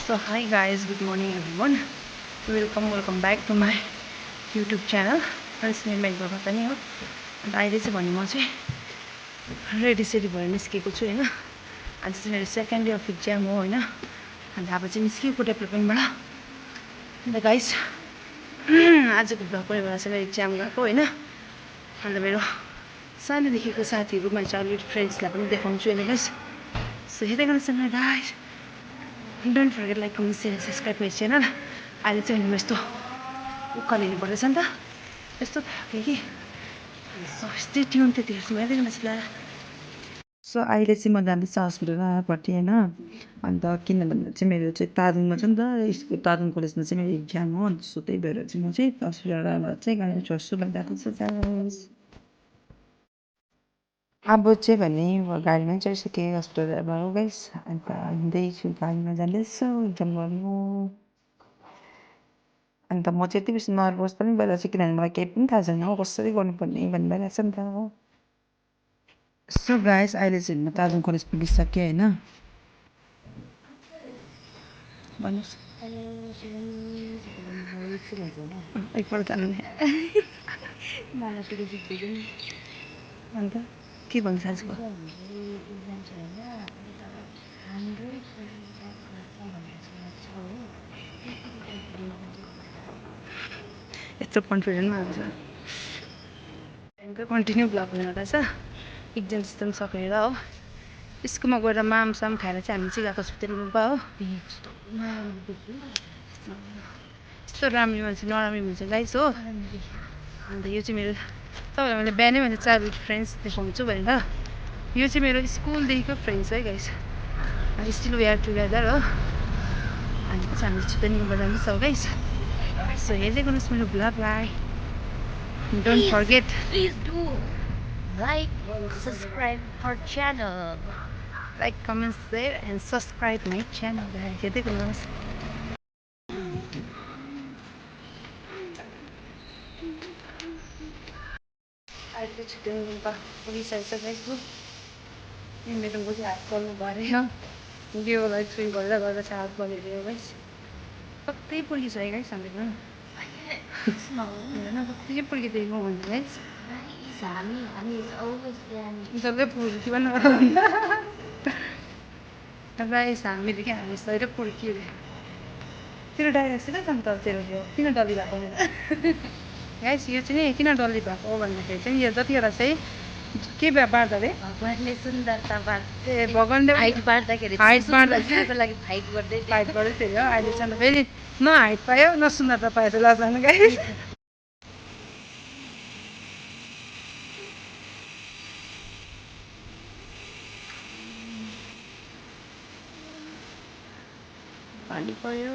So hi guys, good morning everyone. Welcome back to my YouTube channel. मेरो मेलबाट पनि हो अन्त अहिले चाहिँ भने म चाहिँ रेडी सेडी भएर निस्केको छु हैन। आज चाहिँ मेरो सेकेन्ड डे अफ एक्जाम हो हैन। अन्त अब चाहिँ निस्केको डेभलपमेन्टबाट। अन्त गाइस आजको भ्लग पनि भएर चाहिँ एक्जाम गएको हैन। अन्त मेरो सानोदेखिको साथीहरू माइ चाइल्डहुड फ्रेन्ड्सलाई पनि देखाउँछु हैन गाइस। सो हेर्दै गर्नुहोस् न guys. Don't forget like, comment, share, subscribe my channel. अहिले चाहिँ म यस्तो उकालिनु पर्दैछ नि त यस्तो थाके कि स्टे ट्युन त्यतिखेर हेर्दै गर्नुहोस् ल। सो अहिले चाहिँ म जाँदैछु हस्पिटलपट्टि होइन। अन्त किनभने चाहिँ मेरो चाहिँ तारुङमा छ नि त स्कुल तारुङ कलेजमा चाहिँ मेरो इक्जाम हो। अन्त सो त्यही भएर चाहिँ म चाहिँ हस्पिटलबाट चाहिँ गाडी चढ्छु भनिरहेको छु। अब चाहिँ भने गाडीमै चढिसकेँ हस्पिटलबाट हो गाइस। अन्त हिँड्दैछु गाडीमा जाँदैछु एक्जाम गर्नु। अन्त म चाहिँ यति बेसी नर्भस पनि भइरहेको छु किनभने मलाई केही पनि थाहा छैन हो कसरी गर्नुपर्ने भन्ने भइरहेको छ नि त हो। सो गाइस अहिले चाहिँ म तारुङ कलेज पुगिसकेँ होइन। भन्नुहोस् एकपल्ट जानु अन्त के भन्छ आजको यत्रो कन्फिडेन्टमा हुन्छ कन्टिन्यू ब्लग हुने रहेछ। एक्जाम सिस्टम सकेर हो स्कुलमा गएर मामसाम खाएर चाहिँ हामी चाहिँ गएको छु तेलुगुपा हो। यस्तो राम्रो मान्छे नराम्रो मान्छे गाइस हो। अन्त यो चाहिँ मेरो तपाईँलाई मैले बिहानै भने चाइल्डहुड फ्रेन्ड्स देखाउँछु भनेर। यो चाहिँ मेरो स्कुलदेखिको फ्रेन्ड्स है guys. Still we are together हो। अनि चाहिँ हामी तेलुगुपा जाँदैछौँ गाइस। सो हेर्दै गर्नुहोस् मेरो ब्लगलाई। Don't forget, please do like, subscribe our channel. like, comment, share and subscribe my channel guys. हेर्दै गर्नुहोस्। अहिले चाहिँ तेलुगुपा पुगिसकेको छ गाइस हो। मेरो बुझी हात बल्नु पऱ्यो। बिउलाई छुइ गरेर गर्दा चाहिँ हात बलिदियो गाइस। कतै पुगिसक्यो गाइस हाम्रो होइन कतै पुगिदिएको भन्छ गाइस। जसले पुर्क्यो पनि गाइस हामीले क्या हामी सहिले पुर्क्यो अरे तेरो डाइरेक्ट सिधै जान्छ त तेरो यो किन डल्ली भएको गाइस। यो चाहिँ नि किन डल्ली भएको हो भन्दाखेरि चाहिँ यो जतिखेर चाहिँ के बार्दा अरे भगवानले सुन्दरता ए भगवानले हाइट बार्दाखेरि हाइट बार्दाको लागि फाइट गर्दै थियो अहिले चाहिँ अन्त फेरि न हाइट पायो न सुन्दरता पायो त लाजानु गाइस। पानी पऱ्यो